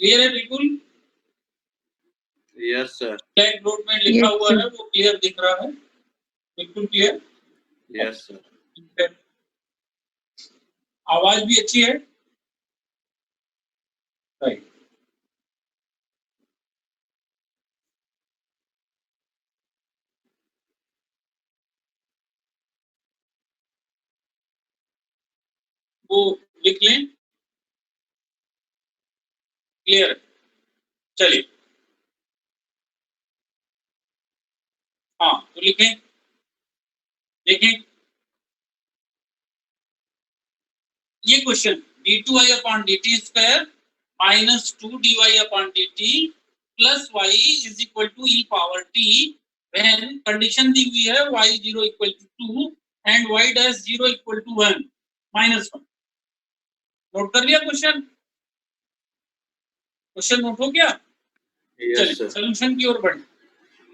Clear है बिल्कुल? Yes sir. Black board में लिखा हुआ है वो क्लियर दिख रहा है? बिल्कुल क्लियर? Yes sir. आवाज भी अच्छी है? राइट। वो लिख लें। क्लियर? चलिए, हाँ तो लिखें, देखें ये question d2y upon dt square minus 2dy upon dt plus y is equal to e power t when condition दी हुई है y 0 equal to 2 and y dash 0 equal to 1 minus 1। Note कर लिया क्वेश्चन? क्वेश्चन नोट हो गया? चलिए solution की ओर बढ़े।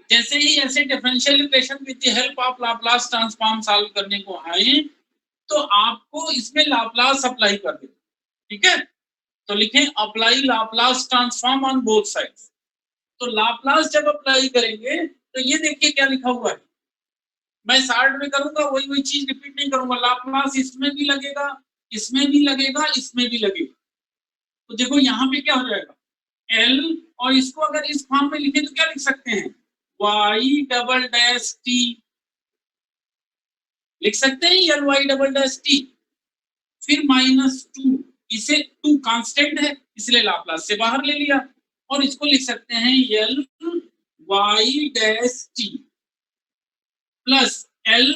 जैसे ही ऐसे differential equation with the help of Laplace transform solve करने को आए तो आपको इसमें लाप्लास अप्लाई कर दे। ठीक है, तो लिखें apply Laplace transform on both sides. तो लाप्लास जब अप्लाई करेंगे तो ये देखिए क्या लिखा हुआ है, मैं शार्ट में करूंगा, वही चीज रिपीट नहीं करूंगा। लाप्लास इसमें भी लगेगा, इसमें भी लगेगा, इसमें भी लगेगा। तो देखो यहाँ पे क्या हो जाएगा, L, और इसको अगर इस फॉर्म में लिखे तो क्या लिख सकते हैं, y डबल डैश t लिख सकते हैं, L y double dash t, फिर माइनस 2, इसे 2 कांस्टेंट है इसलिए लाप्लास से बाहर ले लिया, और इसको लिख सकते हैं L y dash t plus L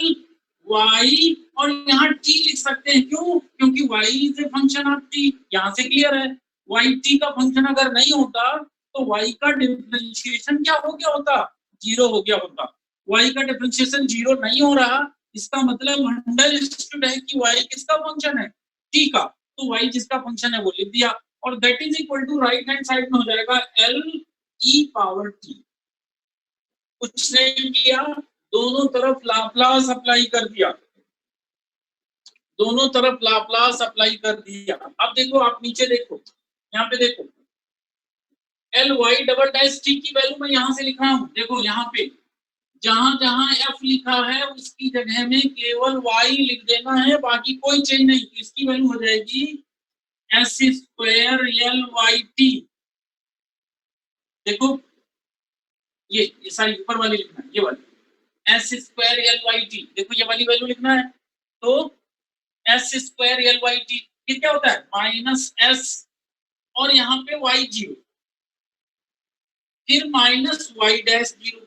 y, और यहाँ t लिख सकते हैं, क्यों? क्योंकि y is a function of t। यहाँ से क्लियर है, y t का फंक्शन अगर नहीं होता तो y का डिफरेंशिएशन क्या हो गया होता, 0 हो गया होता। y का डिफरेंशिएशन 0 नहीं हो रहा, इसका मतलब अंडरस्टूड है कि y किसका फंक्शन है, t का। तो y जिसका फंक्शन है वो लिख दिया, और that is equal to right hand side में हो जाएगा L e पावर t। कुछ नहीं किया, दोनों तरफ लाप्लास अप्लाई कर दिया, दोनों तरफ लाप्लास अप्लाई कर दिया। अब देखो, आप नीचे देखो, यहाँ पे देखो L y double dash t की वैल्यू मैं यहाँ से लिख रहा हूँ। देखो यहाँ पे जहां जहां f लिखा है उसकी जगह में केवल y लिख देना है, बाकी कोई चेंज नहीं। इसकी वैल्यू हो जाएगी s square L y t। देखो ये सारी ऊपर वाली लिखना है, ये वाली s square L y t, देखो ये वाली वैल्यू लिखना है। तो s square L y t ये क्या होता है, माइनस s, और यहाँ पे y 0, फिर माइनस y डैश 0।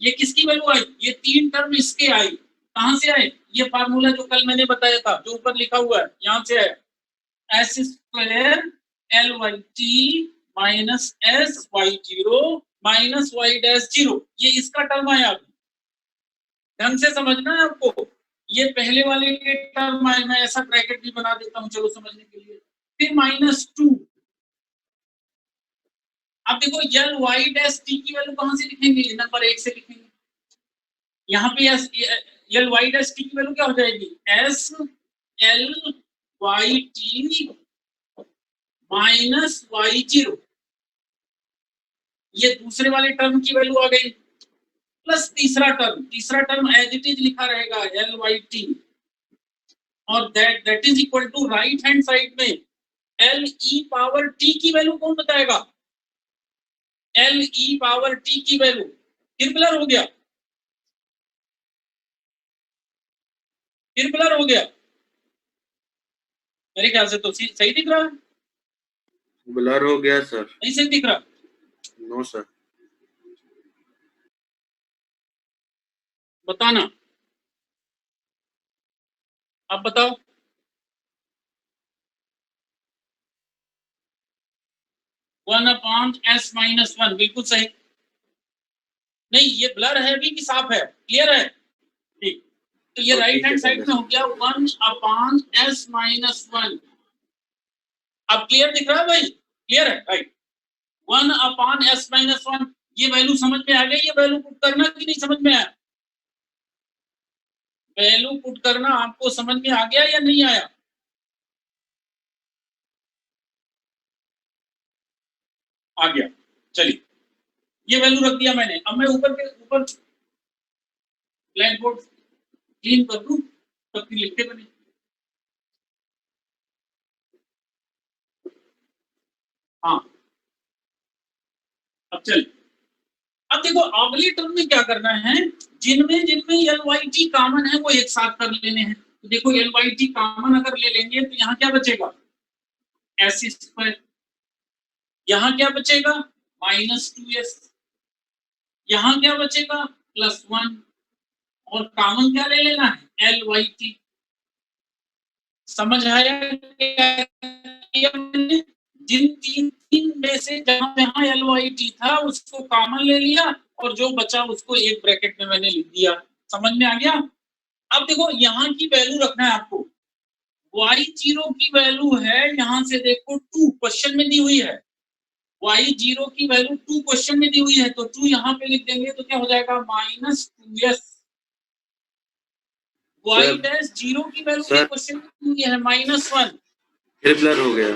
ये किसकी वैल्यू आई, ये 3 टर्म इसके आई। कहां से आए, ये फार्मूला जो कल मैंने बताया था, जो ऊपर लिखा हुआ है, यहां से आया S square L Y T minus S Y 0 minus Y dash 0, ये इसका टर्म आया। ढंग से समझना है आपको, ये पहले वाले के टर्म आए, मैं ऐसा ब्रैकेट भी बना देता हूं चलो समझने के लिए। फिर माइनस 2, अब देखो एल वाई डैश टी की वैल्यू कहां से लिखेंगे, नंबर 1 से लिखेंगे। यहाँ पे एल वाई डैश टी की वैल्यू क्या हो जाएगी, S L Y T minus Y 0, ये दूसरे वाले टर्म की वैल्यू आ गई, प्लस तीसरा टर्म एज इट इज लिखा रहेगा एल वाई टी, और that is equal to right hand side में एल ई पावर टी की वैल्यू कौन बताएगा, एल ई पावर टी की वैल्यू। फिर ब्लर हो गया, फिर ब्लर हो गया, मेरे ख्याल से तो सही दिख रहा है। ब्लर हो गया सर, नहीं सही दिख रहा, नो सर। बताना, अब बताओ। वन अपॉन एस माइनस 1 बिल्कुल सही। नहीं ये ब्लर है भी कि साफ है, क्लियर है, ठीक। तो ये राइट हैंड साइड में हो गया 1 अपॉन एस माइनस 1। अब क्लियर दिख रहा है भाई, क्लियर है, राइट। 1 अपॉन एस माइनस 1, ये वैल्यू समझ में आ गई, ये वैल्यू पुट करना कि नहीं समझ में आया, वैल्यू पुट करना आपको समझ में आ गया या नहीं आया? आ गया। चलिए ये वैल्यू रख दिया मैंने। अब मैं ऊपर ब्लैक बोर्ड क्लीन कर दूं तब फिर लिखते बने। हाँ अब चल, अब देखो अगली टर्म में क्या करना है, जिनमें जिनमें एल वाई टी कॉमन है वो एक साथ कर लेने हैं। तो देखो एल वाई टी कॉमन अगर ले लेंगे तो यहाँ क्या बचेगा, एस स्क्वायर, यहाँ क्या बचेगा -2s, यहाँ क्या बचेगा +1, और कॉमन क्या ले लेना है एल वाई टी। समझ आया क्या मैंने? जिन तीन में से जहां जहां एल वाई टी था उसको कॉमन ले लिया और जो बचा उसको एक ब्रैकेट में मैंने लिख दिया। समझ में आ गया? अब देखो यहाँ की वैल्यू रखना है आपको, y0 की वैल्यू है यहाँ से देखो 2 क्वेश्चन में दी हुई है, y0 की वैल्यू 2 क्वेश्चन में दी हुई है, तो 2 यहाँ पे लिख देंगे तो क्या हो जाएगा -2s। y डैश 0 की वैल्यू क्वेश्चन में दी हुई है -1। फिर ब्लर हो गया,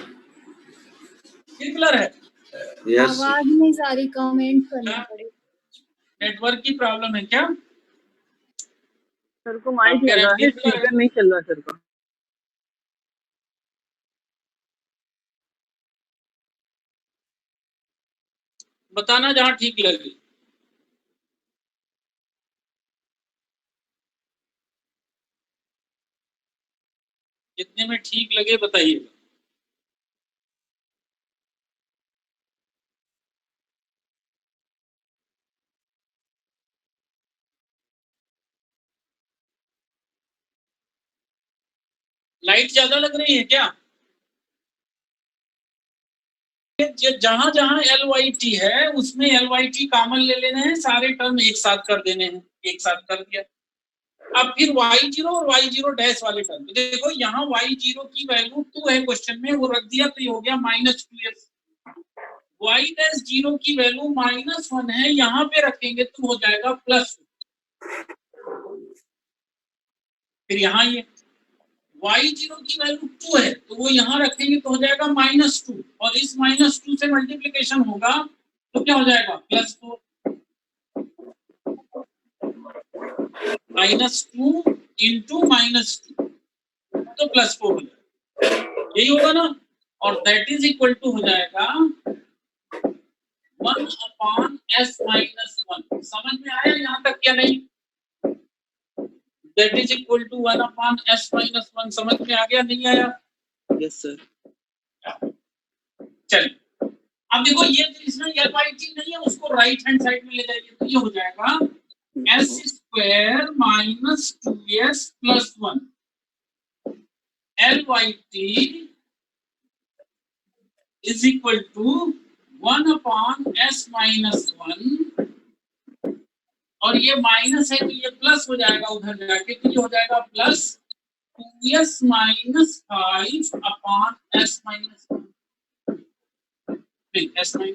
फिर ब्लर है। यस आवाज नहीं सारी कमेंट करना पड़ेगा। नेटवर्क की प्रॉब्लम है क्या? सर को माइक लगा है, स्पीकर नहीं चल रहा सर का। बताना जहां ठीक लगे। जितने में ठीक लगे बताइएगा। लाइट ज्यादा लग रही है क्या? जहां जहां एल वाई टी है उसमें एल वाई टी कॉमन ले लेने हैं, सारे टर्म एक साथ कर देने हैं। एक साथ कर दिया। अब फिर y0 और y0 डैश वाले टर्म, तो देखो यहाँ y0 की वैल्यू 2 है क्वेश्चन में, वो रख दिया तो ये हो गया -2s। y डैश 0 की वैल्यू -1 है, यहाँ पे रखेंगे तो हो जाएगा +2। फिर यहाँ ये y0 की वैल्यू 2 है तो वो यहाँ रखेंगे तो हो जाएगा -2, और इस -2 से मल्टीप्लिकेशन होगा तो क्या हो जाएगा +4, -2 इंटू -2 तो +4 हो जाएगा, यही होगा ना। और दैट इज इक्वल टू हो जाएगा 1/s-1। समझ में आया यहाँ तक क्या नहीं? That is equal to 1/s-1। समझ में आ गया नहीं आया? Yes sir. चलिए अब देखो ये जो इसमें एल वाई टी नहीं है उसको राइट हैंड साइड में ले जाइए तो ये हो जाएगा s² -2s +1 L Y T is equal to 1/s-1, और ये माइनस है तो ये प्लस हो जाएगा उधर जाके, तो ये हो जाएगा +2s - 5/s-1। s माइनस नहीं, ऐसा नहीं,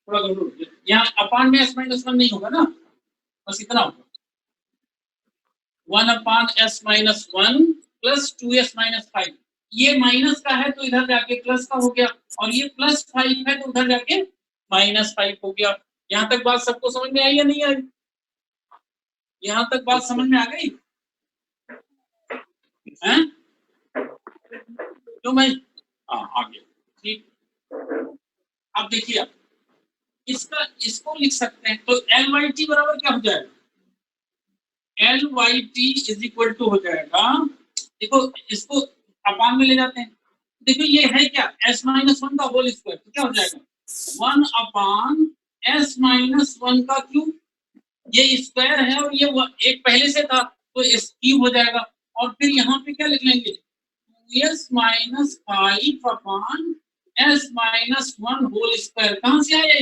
थोड़ा गड़बड़ यहाँ अपान में s-1 नहीं होगा ना, बस इतना होगा 1/s-1 + 2s - 5। ये माइनस का है तो इधर जाके प्लस का हो गया, और ये +5 है तो उधर जाके -5 हो गया। यहाँ तक बात सबको समझ में आई या नहीं आई? यहाँ तक बात समझ में आ गई? हैं? क्यों भाई? हाँ आ गया, ठीक। अब देखिए आप इसका इसको लिख सकते हैं तो एल वाई टी बराबर क्या हो जाएगा, L Y T is equal to हो जाएगा, देखो इसको अपान में ले जाते हैं, देखो ये है क्या s-1 का होल स्क्वायर, तो क्या हो जाएगा 1/s-1 का क्यूब, ये स्क्वायर है और ये एक पहले से था तो इस क्यूब हो जाएगा, और फिर यहाँ पे क्या लिख लेंगे 2s - 5/s-1 होल स्क्वायर। कहां से आया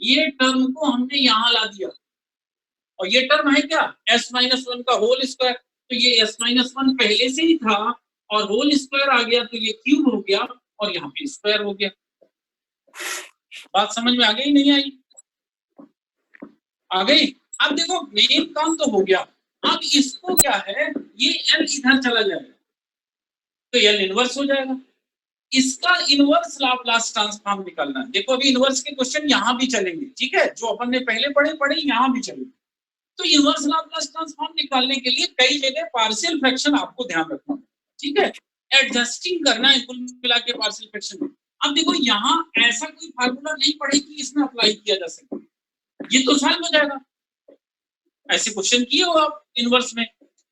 ये टर्म को हमने यहाँ ला दिया, और ये टर्म है क्या s-1 का होल स्क्वायर, तो ये s-1 पहले से ही था और होल स्क्वायर आ गया तो ये क्यूब हो गया और यहाँ पे स्क्वायर हो गया। बात समझ में आ गई नहीं आई? आ गई। अब देखो मेन काम तो हो गया, अब इसको क्या है ये l इधर चला जाएगा तो एल इनवर्स हो जाएगा। इसका इनवर्स लाप्लास ट्रांसफॉर्म निकालना है। देखो अभी इनवर्स के क्वेश्चन यहाँ भी चलेंगे, ठीक है, जो अपन ने पहले पढ़े यहाँ भी चलेंगे। तो इनवर्स लाप्लास ट्रांसफॉर्म निकालने के लिए कई जगह पार्शियल फ्रैक्शन आपको ध्यान रखना, ठीक है, एडजस्टिंग करना है कुल मिला के पार्शियल फ्रैक्शन में। अब देखो यहाँ ऐसा कोई फार्मूला नहीं पढ़े कि इसमें अप्लाई किया जा सके, ये तो सॉल्व हो जाएगा। ऐसे क्वेश्चन किए हो आप इनवर्स में,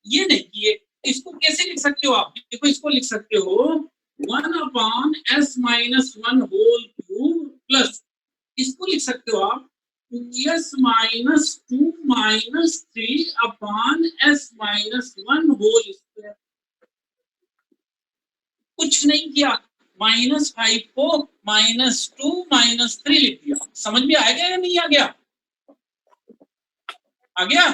ये नहीं किए। इसको कैसे लिख सकते हो आप? देखो इसको लिख सकते हो 1/s-1 होल क्यूब प्लस, इसको लिख सकते हो आप 2s-2 - 3/s-1 होल स्क्वायर। कुछ नहीं किया, -5 को -2 - 3 लिख दिया। समझ में आ गया या नहीं आ गया? आ गया?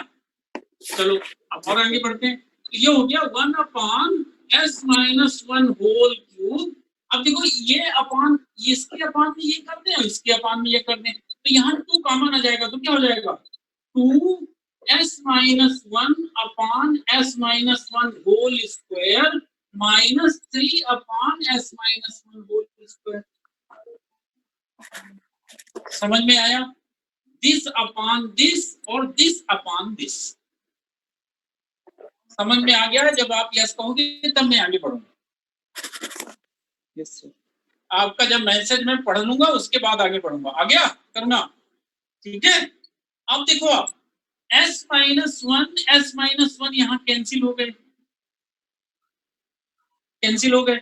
चलो अब और आगे बढ़ते हैं। तो ये हो गया 1/s-1 होल क्यूब। अब देखो ये अपान, इसके अपान में ये कर दें, इसके अपान में ये कर दें, तो यहाँ 2 कॉमन आ जाएगा, तो क्या हो जाएगा 2s-1/s-1 whole square -3/s-1 whole square. समझ में आया? दिस अपान दिस और दिस अपान दिस। समझ में आ गया? जब आप यस कहोगे तब मैं आगे बढ़ूंगा। Yes sir. आपका जब मैसेज में पढ़ लूंगा उसके बाद आगे बढ़ूंगा। आ गया करना? ठीक है। अब देखो आप s-1 यहाँ कैंसिल हो गए, कैंसिल हो गए।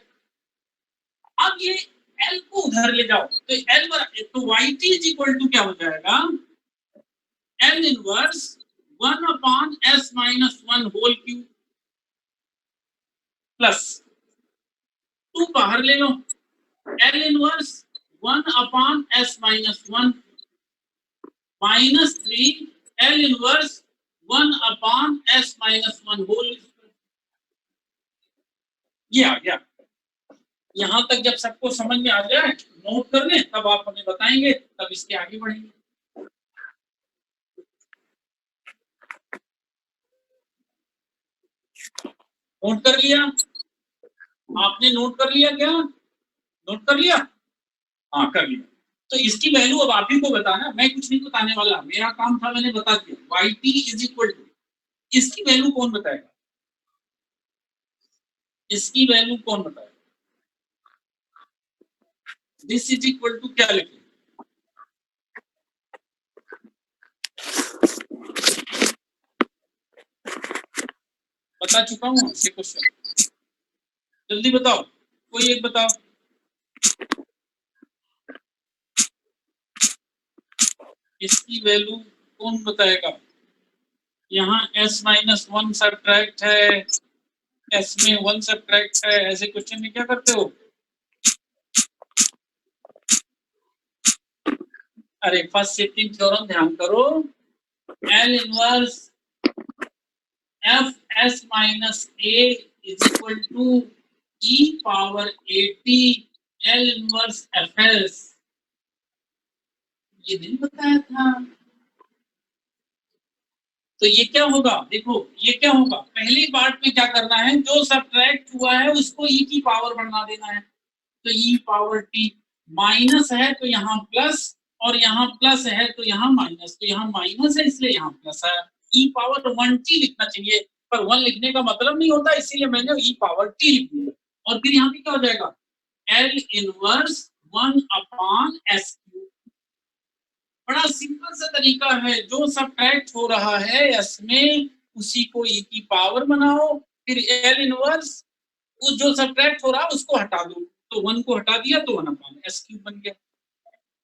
अब ये L को उधर ले जाओ, तो L तो YT इज इक्वल टू क्या हो जाएगा, L inverse 1/s-1 whole cube plus 2 बाहर ले लो, L inverse 1/s-1 - 3 L inverse 1/s-1 whole square. ये आ गया। यहां तक जब सबको समझ में आ जाए नोट कर लें, तब आप हमें बताएंगे, तब इसके आगे बढ़ेंगे। नोट कर लिया? आपने नोट कर लिया क्या? नोट कर लिया? हाँ कर लिया। तो इसकी वैल्यू अब आप ही को बताना, मैं कुछ नहीं बताने वाला, मेरा काम था, मैंने बता दिया। YT इज इक्वल टू, इसकी वैल्यू कौन बताएगा? इसकी वैल्यू कौन बताएगा? दिस इज इक्वल टू क्या लिखे? बता चुका हूँ ये क्वेश्चन, जल्दी बताओ, कोई एक बताओ। इसकी वैल्यू कौन बताएगा? यहाँ s-1 सब्ट्रैक्ट है, s में 1 सब्ट्रैक्ट है, ऐसे क्वेश्चन में क्या करते हो? अरे फर्स्ट शिफ्टिंग थ्योरम ध्यान करो, L inverse f(s-a) is equal to e⁻at L inverse fs। ये नहीं बताया था। तो ये क्या होगा? देखो ये क्या होगा, पहली पार्ट में क्या करना है, जो सब्ट्रैक्ट हुआ है उसको e की पावर बढ़ा देना है। तो e⁻t माइनस है तो यहाँ प्लस, और यहाँ प्लस है तो यहाँ माइनस, तो यहाँ माइनस है इसलिए यहाँ प्लस है। e⁻1t लिखना चाहिए, पर 1 लिखने का मतलब नहीं होता, इसीलिए मैंने e⁻t लिख दिया। और फिर यहाँ पे क्या हो जाएगा, L इनवर्स 1/s3। बड़ा सिंपल सा तरीका है, जो सब्ट्रैक्ट हो रहा है s में उसी को e की पावर बनाओ, फिर L इनवर्स उस जो सब्ट्रैक्ट हो रहा है उसको हटा दो, तो 1 को हटा दिया तो 1/s³ बन गया।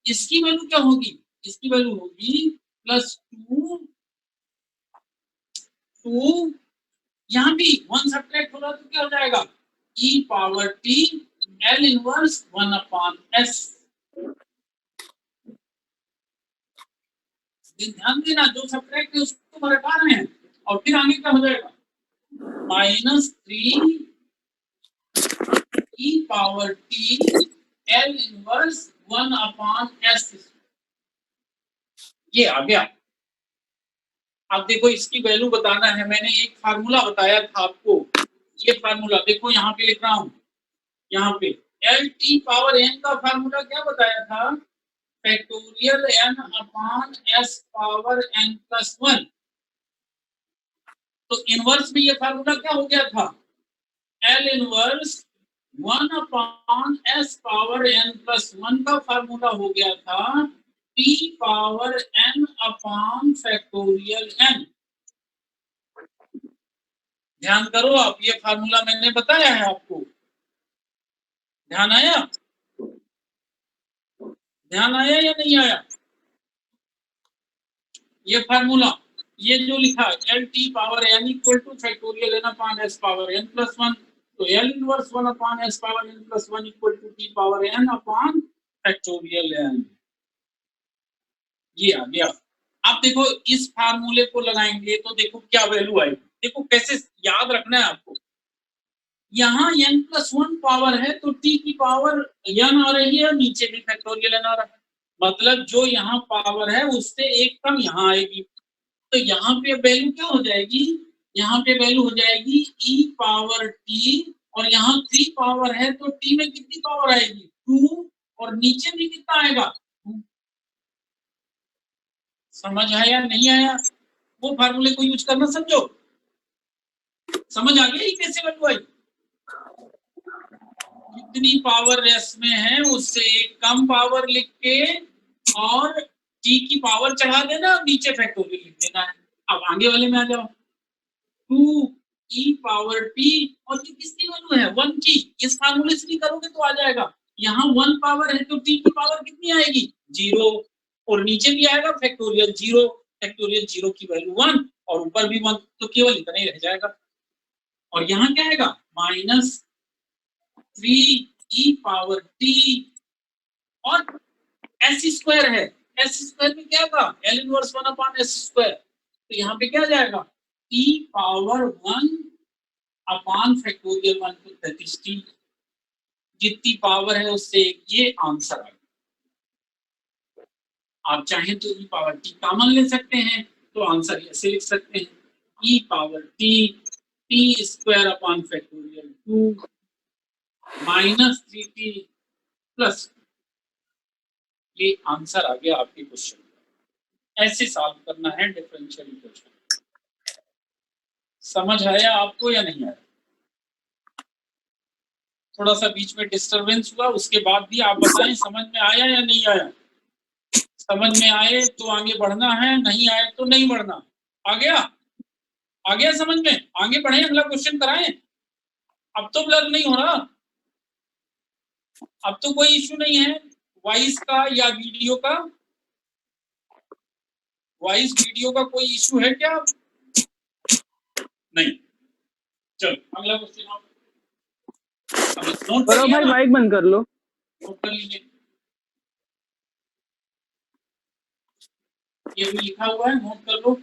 इसकी वैल्यू क्या होगी? इसकी वैल्यू होगी +2 यहाँ भी 1 सब्ट्रैक्ट हो रहा तो क्या हो जाएगा, e⁻t L इनवर्स 1/s। ध्यान देना, जो सब्ट्रैक्ट है उसको हटा रहे हैं, और फिर आगे क्या हो जाएगा, -3 e⁻t L इनवर्स 1/s। ये आ गया। अब देखो इसकी वैल्यू बताना है, मैंने एक फार्मूला बताया था आपको, ये फार्मूला देखो यहाँ पे लिख रहा हूँ, यहाँ पे एल टी पावर एन का फार्मूला क्या बताया था, factorial N upon S power N plus 1। तो इनवर्स में ये फार्मूला क्या हो गया था, L inverse 1 upon S power N plus 1 का फार्मूला हो गया था T power N upon factorial N. ध्यान करो आप, ये फार्मूला मैंने बताया है आपको, ध्यान आया, ध्यान आया या नहीं आया? ये फार्मूला, ये जो लिखा L T power N equal to factorial N upon S power N plus 1, तो L inverse 1 upon S power N plus 1 equal to T power N upon factorial N. ये आ गया। अब देखो इस फार्मूले को लगाएंगे तो देखो क्या वैल्यू आएगी, देखो कैसे याद रखना है आपको। यहाँ n प्लस 1 पावर है तो t की पावर n आ रही है, नीचे भी फैक्टोरियल n आ रहा है, मतलब जो यहाँ पावर है उससे एक कम यहाँ आएगी। तो यहाँ पे वैल्यू क्या हो जाएगी, यहाँ पे वैल्यू हो जाएगी e पावर t, और यहाँ 3 पावर है तो t में कितनी पावर आएगी 2, और नीचे भी कितना आएगा 2। समझ आया नहीं आया? वो फार्मूले को यूज करना समझो, समझ आ गया ये कैसे वैल्यू आई। जितनी पावर रेस में है उससे एक कम पावर लिख के और t की पावर चढ़ा देना, नीचे फैक्टोरियल लिख देना है। अब आगे वाले में आ जाओ, 2 e पावर t, और ये किसकी वैल्यू है 1 की, इस फार्मूले से भी करोगे तो आ जाएगा। यहाँ 1 पावर है तो t की पावर कितनी आएगी 0, और नीचे भी आएगा फैक्टोरियल 0, फैक्टोरियल 0 की वैल्यू 1 और ऊपर भी 1, तो केवल इतना ही रह जाएगा। और यहाँ क्या आएगा -3 e पावर t, और s स्क्वायर है, s स्क्वायर में क्या था l inverse 1 upon s square, तो यहाँ पे क्या जाएगा t पावर 1 अपॉन फैक्टोरियल 1 तो 33t, जितनी पावर है उससे ये आंसर आ गया। आप चाहें तो e पावर t कॉमन ले सकते हैं, तो आंसर ऐसे लिख सकते हैं e power t square upon factorial 2 -3t plus, ये आंसर आ गया आपके क्वेश्चन का। ऐसे सॉल्व करना है डिफरेंशियल इक्वेशन। समझ आया आपको या नहीं आया? थोड़ा सा बीच में डिस्टरबेंस हुआ, उसके बाद भी आप बताएं समझ में आया या नहीं आया। समझ में आए तो आगे बढ़ना है, नहीं आए तो नहीं बढ़ना। आ गया, आ गया समझ में, आगे बढ़े, अगला क्वेश्चन कराएं। अब तो ब्लर नहीं हो रहा, अब तो कोई इश्यू नहीं है वॉइस का या वीडियो का, वॉइस वीडियो का कोई इश्यू है क्या? नहीं। चलो अगला क्वेश्चन आप नोट करो भाई, माइक बंद कर लो। नोट कर लीजिए, ये भी लिखा हुआ है, नोट कर लो।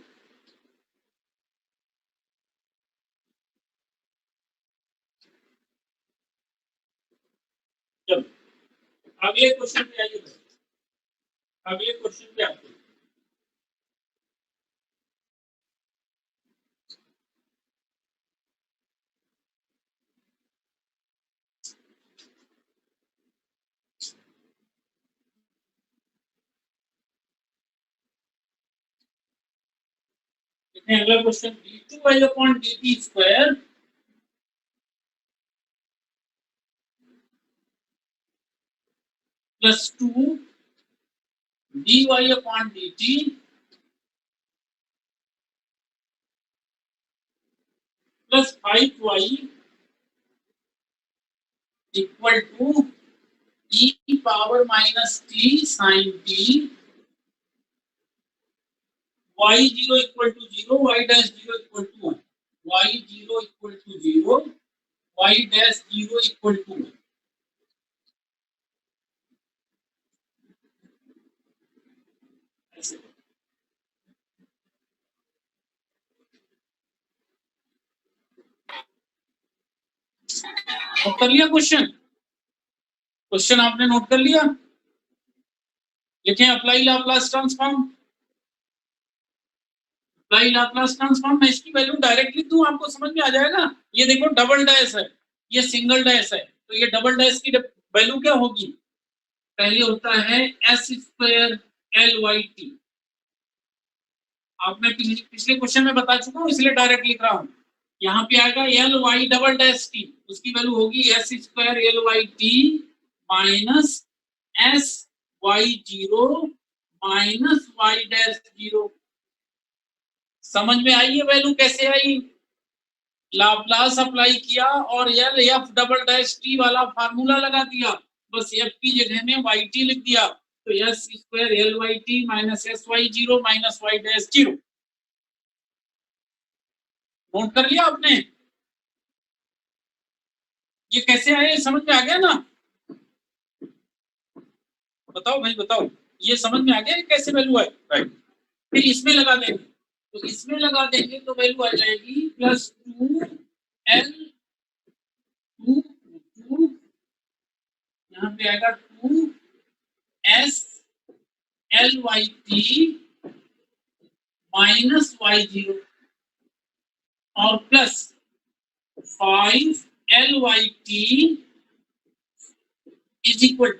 चलो अगले क्वेश्चन पे आइए, अगले क्वेश्चन पे आते हैं। अगला question d2y upon dt square plus 2 dy upon dt plus 5y equal to e power minus t sine t, y0 equal to 0, y dash 0 equal to 1, y0 equal to 0, y dash 0 equal to 1। Note कर लिया question? Question आपने note कर लिया? लिखें apply Laplace transform, apply Laplace transform. मैं इसकी value directly दूं आपको समझ में आ जाएगा। ये देखो डबल डैश है, ये सिंगल डैश है, तो ये डबल डैश की वैल्यू क्या होगी, पहले होता है S square L Y T. आप मैं पिछले क्वेश्चन में बता चुका हूँ, इसलिए डायरेक्ट लिख रहा हूँ। यहाँ पे आएगा L Y double dash T, उसकी वैल्यू होगी S square L Y T minus S Y zero minus Y dash zero. समझ में आई ये वैल्यू कैसे आई? लाप्लास अप्लाई किया और L F double dash T वाला फार्मूला लगा दिया, बस एफ की जगह में वाई टी लिख दिया, तो S square L Y T minus S Y zero minus Y dash zero. Note कर लिया आपने? ये कैसे आए, समझ में आ गया ना? बताओ भाई बताओ, ये समझ में आ गया कैसे वैल्यू आए? राइट, फिर इसमें लगा देंगे, तो इसमें लगा देंगे तो वैल्यू आ जाएगी प्लस टू एल टू, यहाँ पे आएगा two S L Y T minus Y zero और plus 5 L Y T is equal,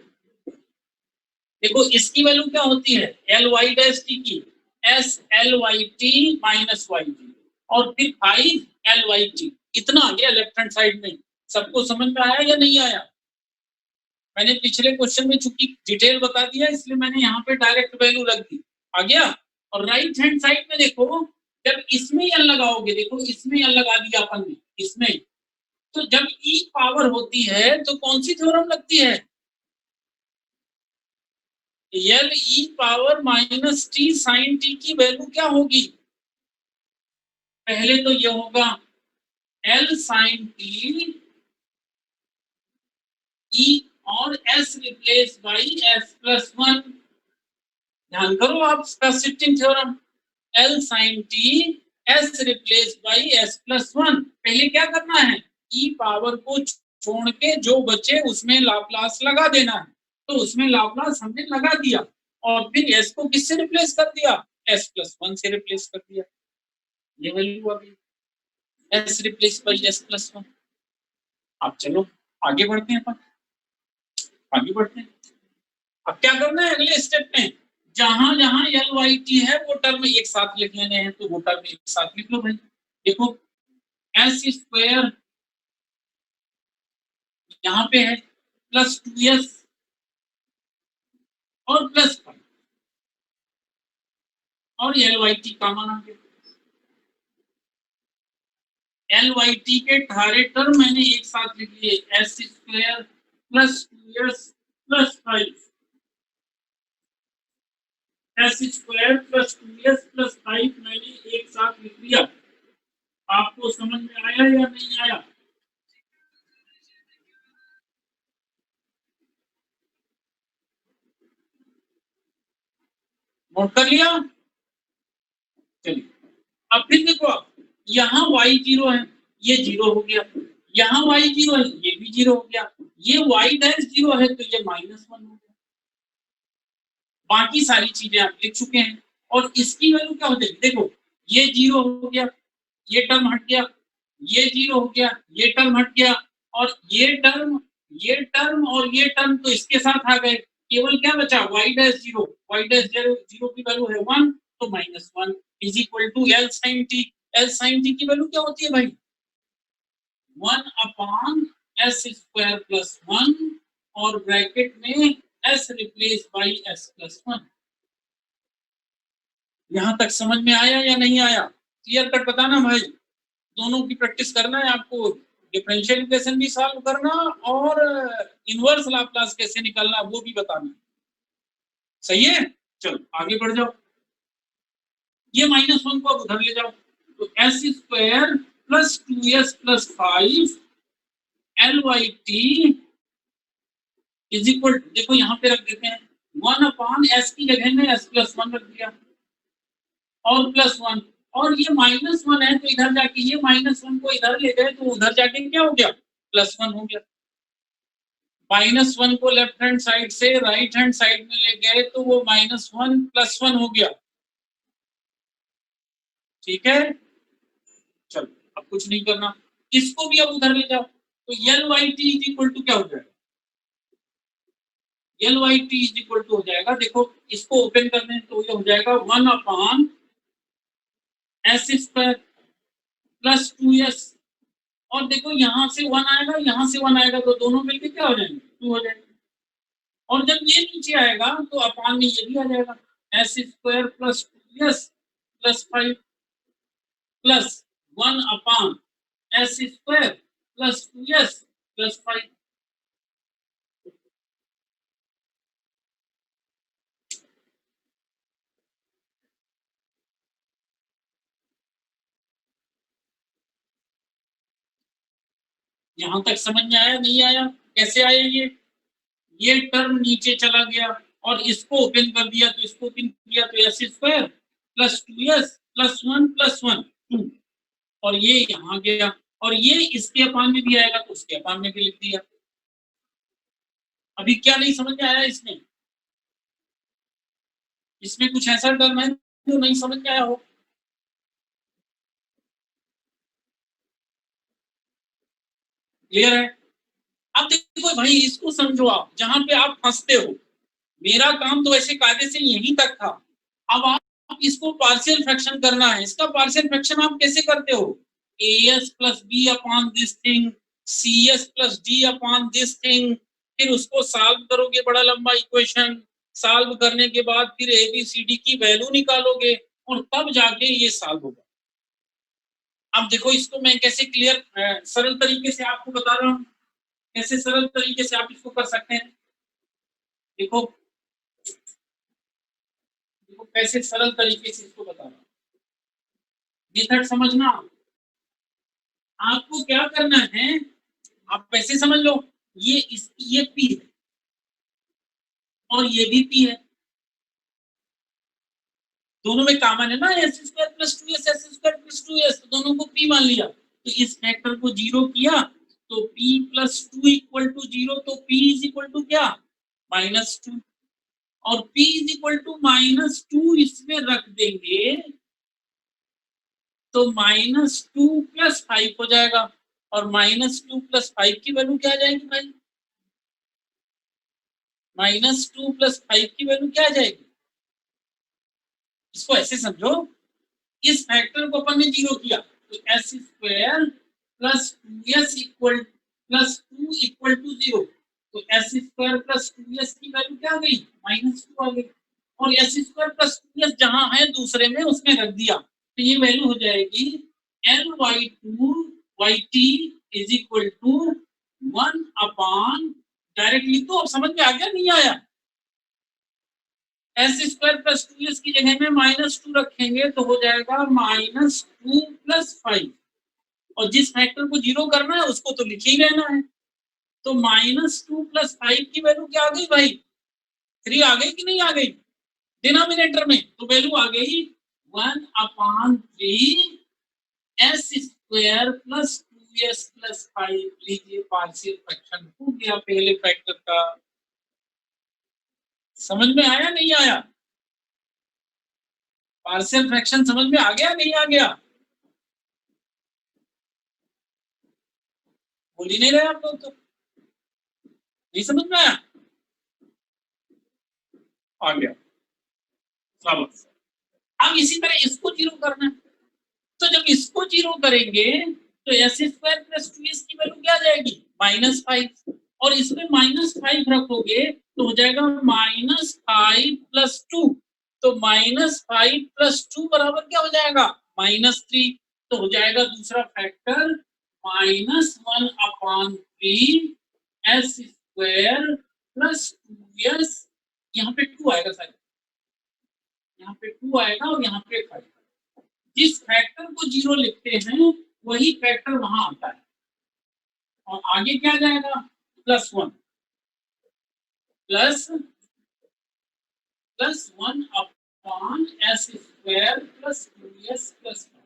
देखो इसकी वैल्यू क्या होती है एल वाई डैश टी की, S L Y T minus Y T और फिर 5 एल वाई टी। इतना आ गया लेफ्ट हैंड साइड में। सबको समझ में आया या नहीं आया? मैंने पिछले क्वेश्चन में चूंकि डिटेल बता दिया इसलिए मैंने यहाँ पे डायरेक्ट वैल्यू लग दी, आ गया। और राइट हैंड साइड में देखो, जब इसमें एल लगाओगे, देखो इसमें एल लगा दिया अपन ने इसमें, तो जब ई पावर होती है तो कौन सी थ्योरम लगती है? L E power minus T sine T की वैल्यू क्या होगी? पहले तो ये होगा एल साइन टी ई और S replace by S plus one. ध्यान करो आप इसका shifting theorem, L sine T S replace by S plus one. पहले क्या करना है, ई पावर को छोड़ के जो बचे उसमें लाप्लास लगा देना है, तो उसमें लाप्लास हमने लगा दिया और फिर एस को किससे रिप्लेस कर दिया, एस प्लस वन से रिप्लेस कर दिया। ये वैल्यू आ गई S replace by S plus one. अब चलो आगे बढ़ते हैं, अपन आगे बढ़ते हैं। अब क्या करना है अगले स्टेप में, जहां जहां एल वाई टी है वो टर्म एक साथ लिख लेने हैं, तो वो टर्म एक साथ लिख लो भाई। देखो एस स्क्वायर यहाँ पे है प्लस टू एस और प्लस वन और एल वाई टी कॉमन आ गया। एल वाई टी के सारे टर्म मैंने एक साथ लिख लिए, S square plus two S plus five, S square plus two S plus five मैंने एक साथ लिख लिया। आपको समझ में आया या नहीं आया? नोट कर लिया? चलिए अब फिर देखो, यहाँ y जीरो है, ये जीरो हो गया, यहाँ y जीरो है, ये भी जीरो हो गया, ये y डैश जीरो है तो ये माइनस वन हो गया। बाकी सारी चीजें आप लिख चुके हैं और इसकी वैल्यू क्या हो जाएगी, देखो ये जीरो हो गया, ये टर्म हट गया, ये जीरो हो गया, ये टर्म हट गया और ये टर्म और ये टर्म तो इसके साथ आ गए, केवल क्या बचा y dash zero, y dash zero की वैल्यू है वन, तो minus one is equal to L sine T. L sine T की वैल्यू क्या होती है भाई, one upon S square plus one और ब्रैकेट में S replace by S plus one. यहां तक समझ में आया या नहीं आया? क्लियर कट बताना भाई, दोनों की प्रैक्टिस करना है आपको, डिफरेंशियल इक्वेशन भी सॉल्व करना और इनवर्स लाप्लास कैसे निकालना वो भी बताना। सही है, चलो आगे बढ़ जाओ। ये माइनस वन को अब उधर ले जाओ, तो S square plus two S plus five L Y T is equal, देखो यहाँ पे रख देते हैं वन अपॉन एस की जगह में एस प्लस वन रख दिया और प्लस वन, और ये माइनस वन है तो इधर जाके ये माइनस वन को इधर ले गए तो उधर जाके क्या हो गया, प्लस वन हो गया। माइनस वन को लेफ्ट हैंड साइड से राइट हैंड साइड में ले गए तो वो माइनस वन प्लस वन हो गया। ठीक है, चलो अब कुछ नहीं करना, इसको भी अब उधर ले जाओ, तो L Y T is equal to क्या हो जाएगा, L Y T is equal to हो जाएगा, देखो इसको ओपन कर दें तो ये हो जाएगा 1/s² प्लस 2s, और देखो यहाँ से 1 आएगा, यहाँ से 1 आएगा, तो दोनों मिलके क्या हो जाएंगे, 2 हो जाएंगे। और जब ये नीचे आएगा तो अपान में ये भी आ जाएगा, s² plus 2s plus 5 plus 1/s² plus 2s plus 5। यहां तक समझ में आया, नहीं आया, कैसे आया, ये टर्म नीचे चला गया और इसको ओपन कर दिया, तो इसको ओपन किया तो s² plus 2s plus 1 plus 1 2, और ये यहाँ गया, और ये इसके अपान में भी आएगा तो उसके अपान में भी लिख दिया। अभी क्या नहीं समझ में आया इसमें, इसमें कुछ ऐसा टर्म है जो नहीं समझ में आया हो। क्लियर है? अब देखो भाई, इसको समझो, आप जहां पे आप फंसते हो, मेरा काम तो ऐसे कायदे से यहीं तक था, अब आप इसको पार्शियल फ्रैक्शन करना है। इसका पार्शियल फ्रैक्शन आप कैसे करते हो, as plus B upon this thing, cs plus D upon this thing, फिर उसको सॉल्व करोगे, बड़ा लंबा इक्वेशन, सॉल्व करने के बाद फिर ABCD की वैल्यू निकालोगे और तब जाके ये सॉल्व होगा। अब देखो इसको मैं कैसे क्लियर सरल तरीके से आपको बता रहा हूँ, कैसे सरल तरीके से आप इसको कर सकते हैं। देखो देखो कैसे सरल तरीके से इसको बता रहा हूँ, मेथड समझना। आपको क्या करना है, आप ऐसे समझ लो, ये P है और ये भी P है, दोनों में कॉमन है ना, s² plus 2s s² plus 2s, तो दोनों को P मान लिया, तो इस फैक्टर को 0 किया तो P प्लस 2 इक्वल टू 0, तो P इज इक्वल टू क्या, -2, और P इज इक्वल टू -2 इसमें रख देंगे तो -2 प्लस 5 हो जाएगा, और -2 प्लस 5 की वैल्यू क्या आ जाएगी भाई, -2 प्लस 5 की वैल्यू क्या आ जाएगी। इसको ऐसे समझो, इस फैक्टर को अपन ने 0 किया तो s² plus 2s equal plus 2 equal to 0, तो s² प्लस 2s की वैल्यू क्या आ गई, -2 आ गई, और s² प्लस 2s जहां है दूसरे में उसमें रख दिया, तो ये वैल्यू हो जाएगी Ly2 is equal to 1 upon, directly तो अब समझ में आ गया, नहीं आया, s² प्लस 2s की जगह में -2 रखेंगे तो हो जाएगा -2 प्लस 5, और जिस फैक्टर को 0 करना है उसको तो लिख ही रहना है, तो -2 प्लस 5 की वैल्यू क्या आ गई भाई, 3 आ गई कि नहीं आ गई डिनोमिनेटर में, तो वैल्यू आ गई 1/3 s² प्लस 2s प्लस 5। लीजिए पार्शियल फ्रैक्शन हो गया पहले फैक्टर का। समझ में आया, नहीं आया, पार्शियल फ्रैक्शन समझ में आ गया, नहीं आ गया, बोल ही नहीं रहे आप लोग, तो नहीं समझ में आया, आ गया, शाबाश। अब इसी तरह इसको 0 करना है, तो जब इसको 0 करेंगे तो s² प्लस 2s की वैल्यू क्या आ जाएगी, -5, और इसमें -5 रखोगे तो हो जाएगा -5 प्लस 2, तो -5 प्लस 2 बराबर क्या हो जाएगा, -3, तो हो जाएगा दूसरा फैक्टर -1/3 s² प्लस 2s, यहाँ पे 2 आएगा शायद, यहाँ पे 2 आएगा और यहाँ पे 5, जिस फैक्टर को 0 लिखते हैं वही फैक्टर वहां आता है, और आगे क्या जाएगा, +1 plus 1 upon s² plus 2s plus 1।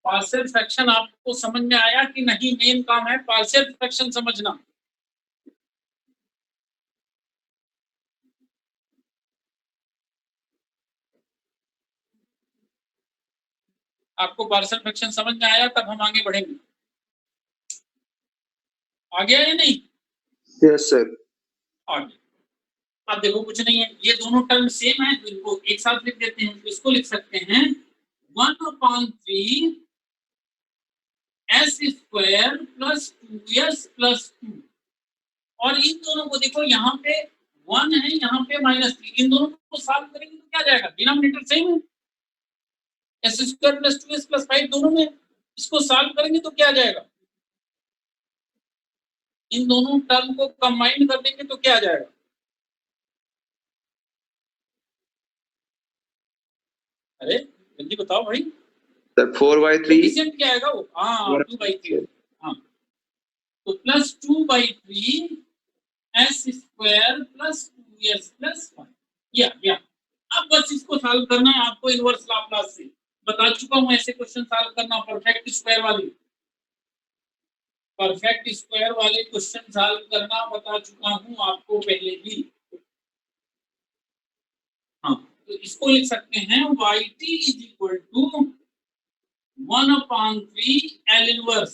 Partial fraction आपको समझ में आया कि नहीं, मेन काम है पार्शियल फ्रैक्शन समझना। आपको पार्शियल फ्रैक्शन समझ में आया, तब हम आगे बढ़ेंगे। आ गया या नहीं? Yes sir. आ गया। अब देखो कुछ नहीं है, ये दोनों टर्म सेम है तो इनको एक साथ लिख देते हैं। तो इसको लिख सकते हैं 1/3 s square plus 2s plus 2। और इन दोनों को देखो, यहाँ पे 1 है, यहाँ पे -3, इन दोनों को सॉल्व करेंगे तो क्या जाएगा? डिनोमिनेटर सेम है, s square plus 2s plus 5 दोनों में। इसको सॉल्व करेंगे तो क्या जाएगा? इन दोनों टर्म को कंबाइन कर देंगे तो क्या जाएगा? अरे जल्दी बताओ भाई सर 4/3 कोएफिशिएंट क्या आएगा वो? हाँ 2/3। हाँ तो plus 2/3 s square plus 2s plus 5। या अब बस इसको सॉल्व करना है आपको इनवर्स लाप्लास से। बता चुका हूं ऐसे क्वेश्चन सॉल्व करना, परफेक्ट स्क्वायर वाले क्वेश्चन सॉल्व करना बता चुका हूं आपको पहले भी। हाँ तो इसको लिख सकते हैं yt is equal to 1/3 L inverse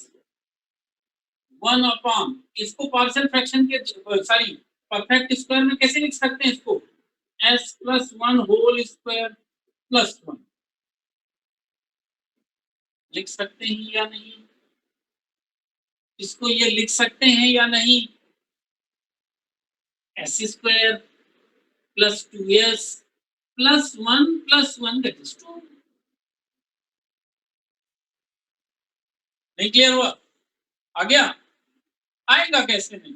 1/, इसको पार्शियल फ्रैक्शन के सॉरी परफेक्ट स्क्वायर में कैसे लिख सकते हैं इसको? s plus 1 whole square plus 1 लिख सकते हैं या नहीं? इसको ये लिख सकते हैं या नहीं? s square plus 2s plus 1 that is 2। नहीं क्लियर हुआ? आ गया? आएगा कैसे नहीं?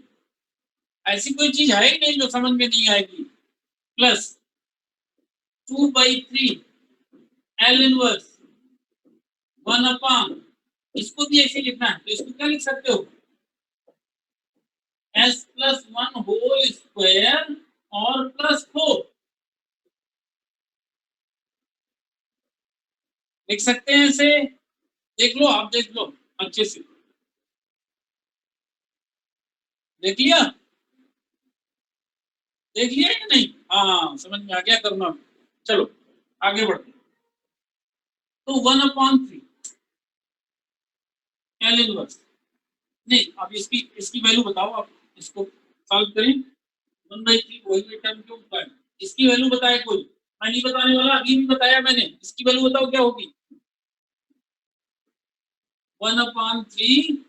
ऐसी कोई चीज है ही नहीं जो समझ में नहीं आएगी। प्लस 2/3 L इनवर्स 1/, इसको भी ऐसे लिखना है तो इसको क्या लिख सकते हो? s प्लस 1 होल स्क्वायर और प्लस 4 लिख सकते हैं ऐसे। देख लो, आप देख लो अच्छे से, देख लिया या नहीं? हाँ समझ में आ गया करना। चलो आगे बढ़ते। तो 1/3 L इनवर्स, नहीं अब इसकी वैल्यू बताओ आप, इसको सॉल्व करें। 1/3 वही टर्म क्यों होता है? इसकी वैल्यू बताए कोई? मैं नहीं बताने वाला, अभी भी बताया मैंने। इसकी वैल्यू बताओ क्या होगी? 1/3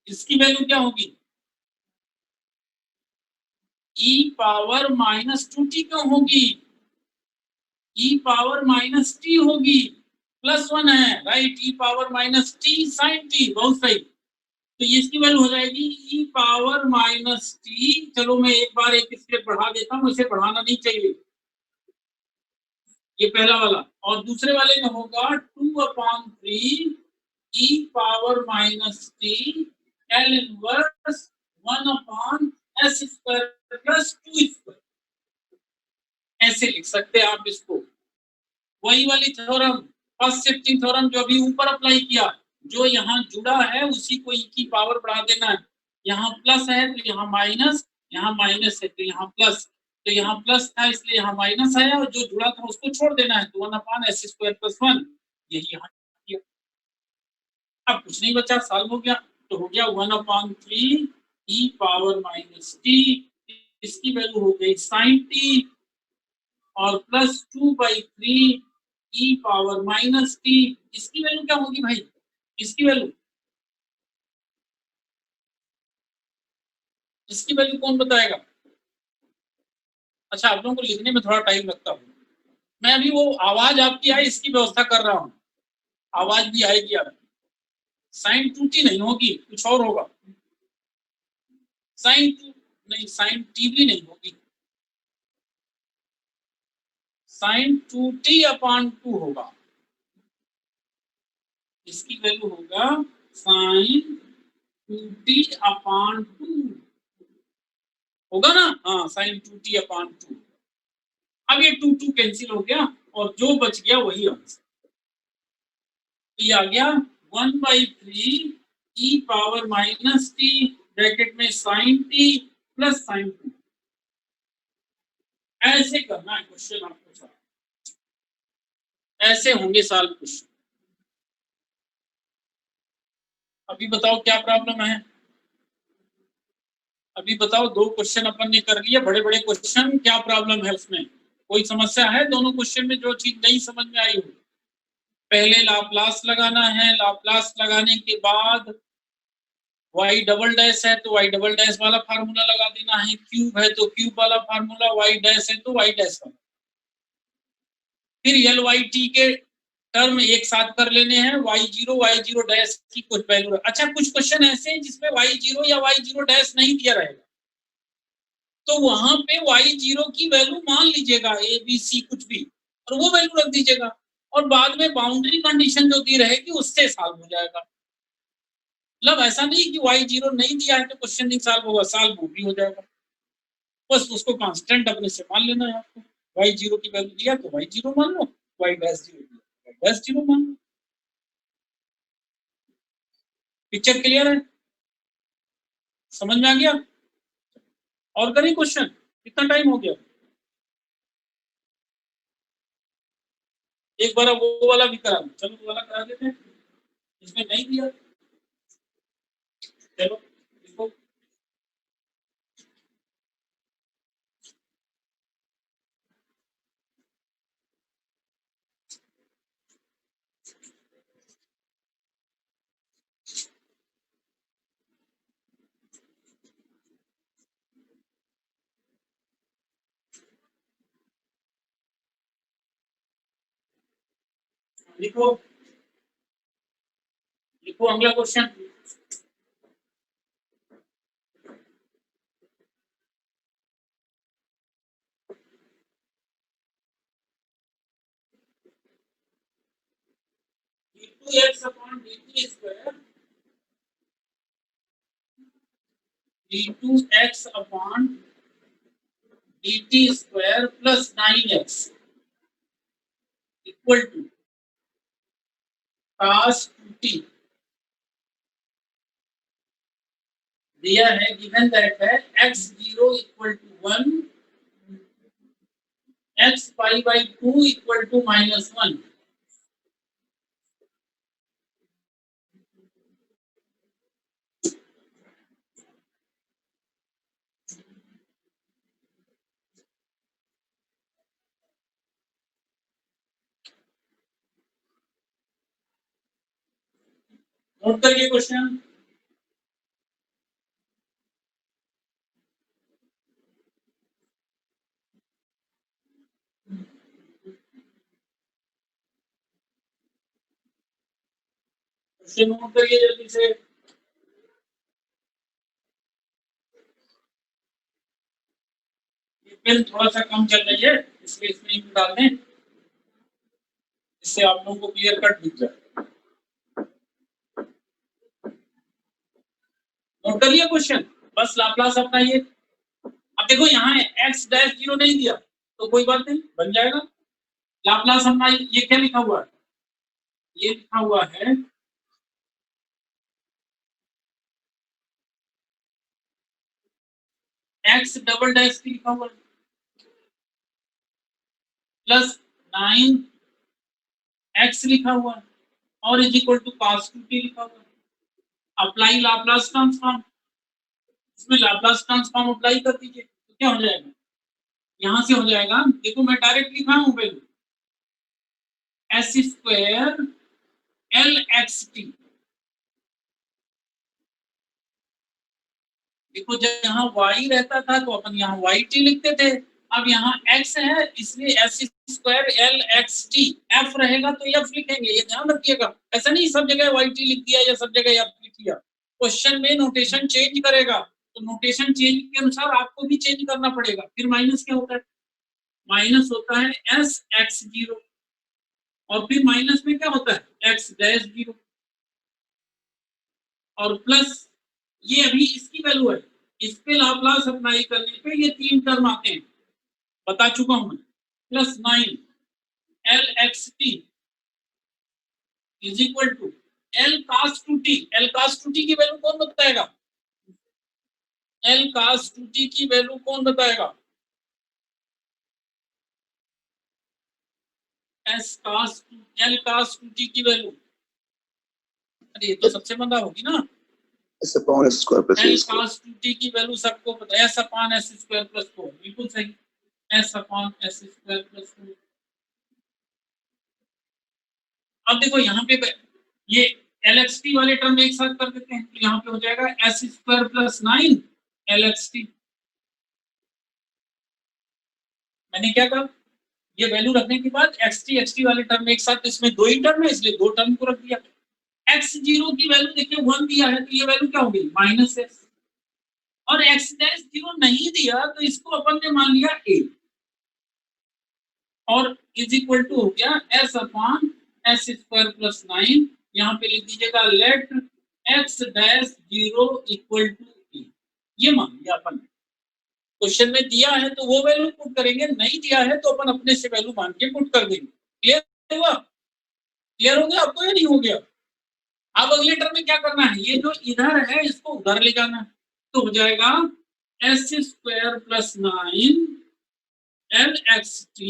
इसकी वैल्यू क्या होगी? e पावर -2t क्यों होगी? e पावर -t होगी, प्लस 1 है right. e power -t sin t, बहुत सही। तो ये इसकी वैल्यू हो जाएगी e पावर -t। चलो मैं एक बार एक स्टेप बढ़ा देता हूँ, इसे बढ़ाना नहीं चाहिए, ये पहला वाला। और दूसरे वाले में होगा 2/3 e power -t L inverse 1/s square plus 2 square. ऐसे लिख सकते हैं आप इसको। वही वाली थ्योरम, फर्स्ट शिफ्टिंग थ्योरम जो अभी ऊपर अप्लाई किया, जो यहाँ जुड़ा है उसी को e की पावर बढ़ा देना है। यहाँ प्लस है तो यहाँ माइनस, यहाँ माइनस है तो यहाँ प्लस, तो यहाँ प्लस था इसलिए यहाँ माइनस आया, और जो जुड़ा था उसको छोड़ देना है, तो 1/s स्क्वायर प्लस 1 यही यहाँ किया। अब कुछ नहीं बचा, सॉल्व हो गया। तो हो गया 1/3 e पावर -t, इसकी वैल्यू हो गई sin t, और प्लस 2/3 e पावर -t, इसकी वैल्यू क्या होगी भाई? इसकी वैल्यू कौन बताएगा? अच्छा आप लोगों को लिखने में थोड़ा टाइम लगता है, मैं अभी वो आवाज आपकी आई इसकी व्यवस्था कर रहा हूँ, आवाज भी आएगी आप। sin 2t नहीं होगी, कुछ और होगा। sin 2 नहीं, sin t भी नहीं होगी, sin 2t/2 होगा। इसकी वैल्यू होगा sin 2t/2 होगा ना? हाँ sin 2t/2। अब ये 2 कैंसिल हो गया और जो बच गया वही आंसर। ये आ गया 1/3 e पावर -t ब्रैकेट में sin t प्लस sin 2। ऐसे करना है क्वेश्चन आपको सारा, ऐसे होंगे सॉल्व क्वेश्चन। अभी बताओ क्या प्रॉब्लम है, अभी बताओ। 2 क्वेश्चन अपन ने कर लिए, बड़े बड़े क्वेश्चन, क्या प्रॉब्लम है उसमें? कोई समस्या है दोनों क्वेश्चन में जो चीज नहीं समझ में आई हो? पहले लाप्लास लगाना है, लाप्लास लगाने के बाद y डबल डैश है तो y डबल डैश वाला फार्मूला लगा देना है, क्यूब है तो क्यूब वाला फार्मूला, y डैश है तो y डैश वाला। फिर एल वाई टी के टर्म एक साथ कर लेने हैं, y जीरो डैश की कुछ वैल्यू। अच्छा, कुछ क्वेश्चन ऐसे हैं जिसमें y0 या y0 डैश नहीं दिया रहेगा, तो वहां पे y0 की वैल्यू मान लीजिएगा a b c कुछ भी, और वो वैल्यू रख दीजिएगा, और बाद में बाउंड्री कंडीशन जो दी रहेगी उससे सॉल्व हो जाएगा। मतलब ऐसा नहीं कि y0 नहीं दिया है तो क्वेश्चन नहीं सॉल्व होगा, सॉल्व वो भी हो जाएगा। बस उसको कांस्टेंट अपने से मान लेना है आपको। y0 की वैल्यू दिया तो y0 मान लो, y डैश 0 दिया y डैश 0 मान लो। पिक्चर क्लियर है, समझ में आ गया? और करें क्वेश्चन? कितना टाइम हो गया? एक बार वो वाला भी करा, चलो वो वाला करा देते हैं, इसमें नहीं दिया। चलो इसको लिखो, लिखो अगला question. d2x upon dt square, d2x upon dt square plus 9x equal to cos 2t दिया है, गिवन दैट है x0 equal to 1, x pi by 2 equal to -1। Note करिए क्वेश्चन। क्वेश्चन नोट करिए जल्दी से। ये पेन थोड़ा सा कम चल रही है, इसलिए इसमें इंक डाल दें, इससे आप लोगों को क्लियर कट दिख जाए। नोट कर लिया क्वेश्चन, बस लाप्लास अपना ये। अब देखो यहाँ x डैश 0 नहीं दिया तो कोई बात नहीं, बन जाएगा। लाप्लास अपना ये क्या लिखा हुआ है? ये लिखा हुआ है x डबल डैश लिखा हुआ है प्लस 9x लिखा हुआ है और is equal to cos 2t लिखा हुआ है। अप्लाई लाप्लास ट्रांसफॉर्म, इसमें लाप्लास ट्रांसफॉर्म अप्लाई कर दीजिए तो क्या हो जाएगा? यहां से हो जाएगा, देखो मैं डायरेक्ट लिखा हूं पहले, S square L X T. देखो जब यहाँ y रहता था तो अपन यहाँ वाई टी लिखते थे, अब यहाँ x है इसलिए S square L X T. F रहेगा तो एफ लिखेंगे, ये ध्यान रखिएगा। ऐसा नहीं सब जगह वाई टी लिख दिया या सब जगह एफ लिख दिया, क्वेश्चन में नोटेशन चेंज करेगा तो नोटेशन चेंज के अनुसार आपको भी चेंज करना पड़ेगा। फिर माइनस क्या होता है? माइनस होता है एस एक्स 0 और फिर माइनस में क्या होता है? एक्स डैश 0 और प्लस ये अभी इसकी वैल्यू है, इस पे लाप्लास अप्लाई करने पे ये 3 टर्म आते हैं, बता चुका हूं मैं। Plus 9 L X T is equal to L cos 2t। L cos 2t की वैल्यू कौन बताएगा? एल कास 2t की वैल्यू कौन बताएगा? एस कास एल कास 2t की वैल्यू अरे ये तो सबसे बंदा होगी ना, S upon S square plus L A square. cos 2t की वैल्यू सबको पता है, S upon S square plus 4, बिल्कुल सही, S upon S square plus 4। अब देखो यहाँ पे ये LXT वाले टर्म एक साथ कर देते हैं, तो यहाँ पे हो जाएगा एस स्क्वायर प्लस 9 LXT। मैंने क्या कहा, ये वैल्यू रखने के बाद XT वाले टर्म एक साथ, इसमें दो ही टर्म है इसलिए दो टर्म को रख दिया। x0 की वैल्यू देखिए 1 दिया है, तो ये वैल्यू क्या होगी माइनस एस, और x0 नहीं दिया तो इसको अपन ने मान लिया a, और इज इक्वल टू हो गया s upon S square plus 9। यहाँ पे लिख दीजिएगा let x dash 0 equal to a, ये मान लिया अपन ने। क्वेश्चन में दिया है तो वो वैल्यू पुट करेंगे, नहीं दिया है तो अपन अपने से वैल्यू मान के पुट कर देंगे। क्लियर हुआ? क्लियर हो गया आपको या नहीं हो गया? अब अगले टर्म में क्या करना है, ये जो इधर है इसको उधर ले जाना है, तो हो जाएगा S square plus 9 LXT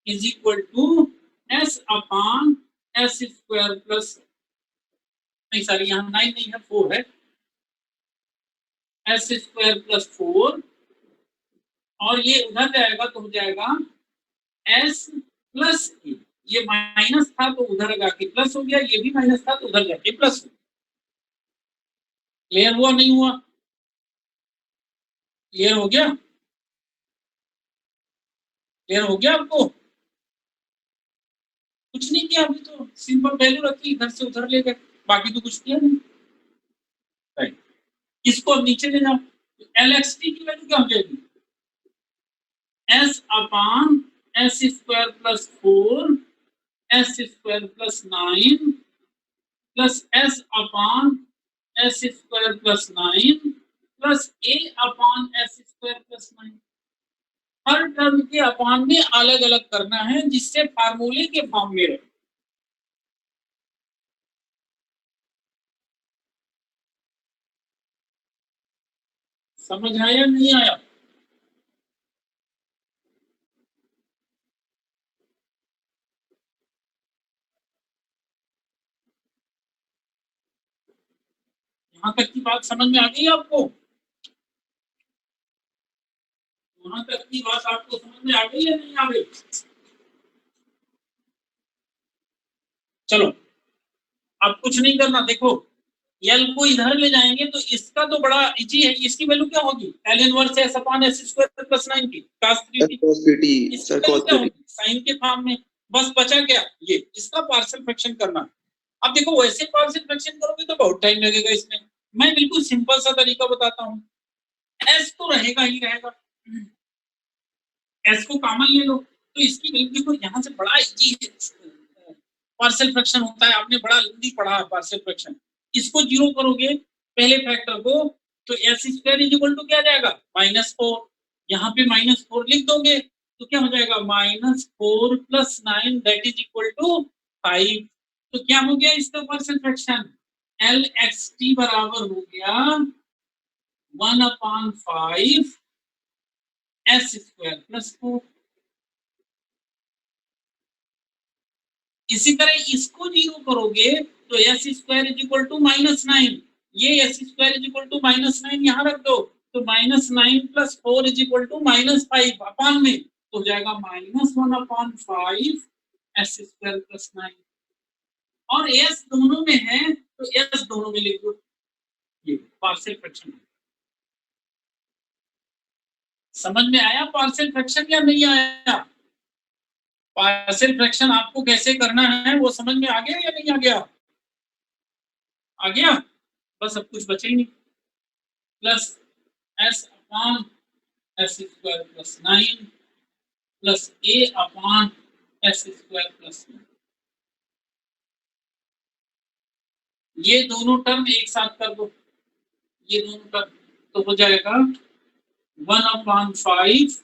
is equal to S upon S square plus, नहीं सॉरी यहाँ 9 नहीं है 4 है, एस स्क्वायर प्लस 4, और ये उधर जाएगा तो हो जाएगा एस प्लस ए, ये माइनस था तो उधर जाके प्लस हो गया, ये भी माइनस था तो उधर जाके प्लस हो गया। क्लियर हुआ नहीं हुआ? क्लियर हो गया? क्लियर हो गया आपको? कुछ नहीं किया अभी, तो सिंपल वैल्यू रखी इधर से उधर ले गए, बाकी तो कुछ किया नहीं। राइट, इसको अब नीचे ले जाओ, LXT की वैल्यू क्या हो जाएगी, S upon S square plus 4 S square plus 9 plus S upon S square plus 9 plus A upon S square plus 9। हर टर्म के अपॉन में अलग अलग करना है जिससे फार्मूले के फॉर्म में रहे। समझ आया नहीं आया? यहाँ तक की बात समझ में आ गई आपको? वहां तक की बात आपको समझ में आ गई या नहीं आ गई? चलो अब कुछ नहीं करना, देखो एल को इधर ले जाएंगे तो इसका तो बड़ा इजी है, इसकी वैल्यू क्या होगी, L inverse S upon S square plus 9 की cos 3t, Cos 3t. इसकी Sir, वैल्यू cos क्या 3t. होगी साइन के फॉर्म में। बस बचा क्या, ये इसका पार्शियल फ्रैक्शन करना। अब देखो वैसे पार्शियल फ्रैक्शन करोगे तो बहुत टाइम लगेगा इसमें, मैं बिल्कुल सिंपल सा तरीका बताता हूँ। एस तो रहेगा ही रहेगा, एस को कॉमन ले लो, तो इसकी वैल्यू देखो यहाँ से बड़ा इजी है, पार्शियल फ्रैक्शन होता है, आपने बड़ा जल्दी पढ़ा पार्शियल फ्रैक्शन। इसको जीरो करोगे पहले फैक्टर को, तो S square is equal to क्या जाएगा -4, यहाँ पे -4 लिख दोगे तो क्या हो जाएगा -4 plus 9 that is equal to 5। तो क्या हो गया इसका पार्शियल फ्रैक्शन, LXT बराबर हो गया 1/5 एस स्क्वायर प्लस 4। इसी तरह इसको जीरो करोगे तो S square is equal to -9, ये S square is equal to -9 यहाँ रख दो, तो -9 plus 4 is equal to -5 upon में, तो हो जाएगा -1/5 एस स्क्वायर प्लस 9। और एस दोनों में है तो एस दोनों में लिख दो, ये पार्शियल फ्रैक्शन। समझ में आया पार्शियल फ्रैक्शन या नहीं आया? पार्शियल फ्रैक्शन आपको कैसे करना है वो समझ में आ गया या नहीं आ गया? आ गया, बस अब कुछ बचे ही नहीं, plus S upon S square plus 9 plus A upon S square plus 9। ये दोनों टर्म एक साथ कर दो, ये दोनों टर्म, तो हो जाएगा 1/5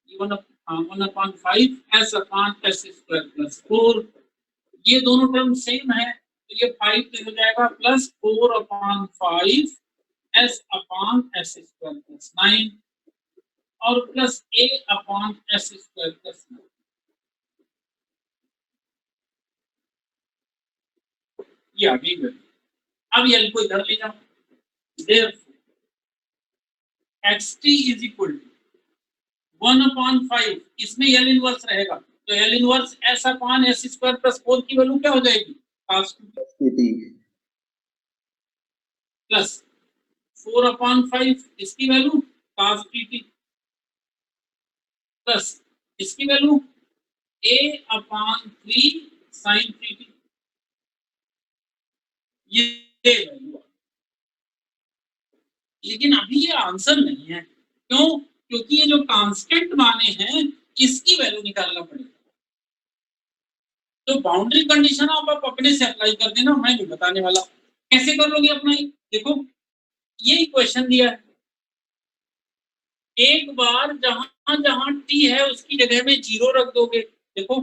1/5 S upon S square plus 4। ये दोनों टर्म सेम है तो ये 5 हो जाएगा plus 4/5 S upon S square plus 9 और plus A upon S square plus 9। ये आ गई वैल्यू। अब एल को इधर ले जाओ, therefore xt is equal to 1/5, इसमें एल इनवर्स रहेगा, तो L inverse S upon S square plus 4 की वैल्यू क्या हो जाएगी, cos 2 dt प्लस 4/5 इसकी वैल्यू cos 3t प्लस इसकी वैल्यू a/3 sin 3t। ये वैल्यू, लेकिन अभी ये आंसर नहीं है, क्यों? क्योंकि ये जो कांस्टेंट माने हैं इसकी वैल्यू निकालना पड़ेगा। तो बाउंड्री कंडीशन आप अपने से अप्लाई कर देना, मैं नहीं बताने वाला। कैसे कर लोगे अपना ही, देखो ये इक्वेशन दिया है, एक बार जहां जहां टी है उसकी जगह में 0 रख दोगे। देखो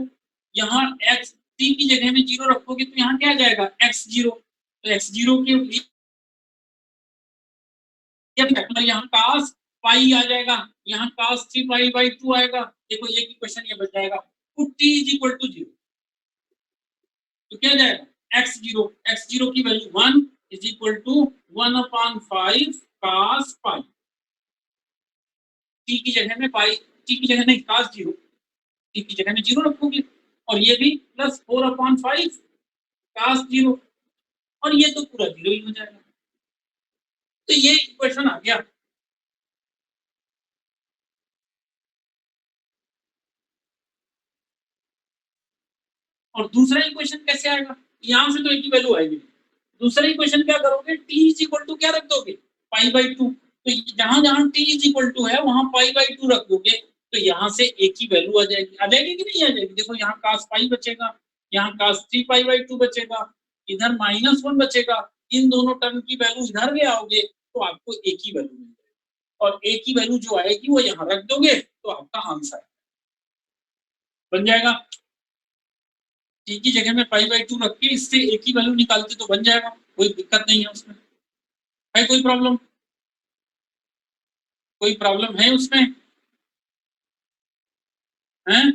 यहाँ x टी की जगह में 0 रखोगे तो यहाँ क्या आ जाएगा x0, तो x0 के यहाँ cos पाई आ जाएगा, यहाँ cos 3π/2 आएगा। देखो ये इक्वेशन ये बच जाएगा, तो t इज इक्वल टू 0, तो क्या जाएगा x0 की value 1 is equal to 1/5 cos pi, t की जगह में पाई, t की जगह नहीं cos 0, t की जगह में 0 रखोगे, और ये भी प्लस 4/5 cos 0, और ये तो पूरा 0 ही हो जाएगा। तो ये इक्वेशन आ गया। और दूसरा इक्वेशन कैसे आएगा, यहां से तो एक ही वैल्यू आएगी। दूसरा इक्वेशन क्या करोगे, t इज इक्वल टू क्या रख दोगे, π/2, तो जहां जहां t इज इक्वल टू है वहां π/2 रख दोगे, तो यहाँ से एक ही वैल्यू आ जाएगी कि नहीं आ जाएगी। देखो यहाँ cos पाई बचेगा, यहाँ cos 3π/2 बचेगा, इधर -1 बचेगा, इन दोनों टर्म की वैल्यू इधर ले आओगे तो आपको एक ही वैल्यू मिल जाएगी, और एक ही वैल्यू जो आएगी वो यहाँ रख दोगे तो आपका आंसर बन जाएगा। t की जगह में π/2 रख के इससे एक ही वैल्यू निकालते तो बन जाएगा, कोई दिक्कत नहीं है उसमें। है कोई प्रॉब्लम, कोई प्रॉब्लम है उसमें है?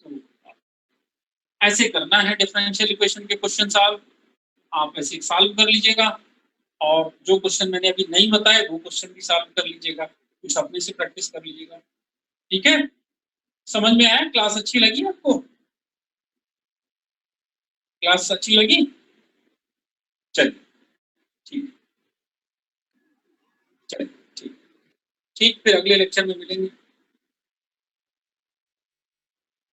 तो ऐसे करना है डिफरेंशियल इक्वेशन के क्वेश्चन सॉल्व, आप ऐसे सॉल्व कर लीजिएगा, और जो क्वेश्चन मैंने अभी नहीं बताया वो क्वेश्चन भी सॉल्व कर लीजिएगा, कुछ अपने से प्रैक्टिस कर लीजिएगा। ठीक है, समझ में आया? क्लास अच्छी लगी आपको? क्लास अच्छी लगी? चलिए ठीक, चलिए ठीक, फिर अगले लेक्चर में मिलेंगे।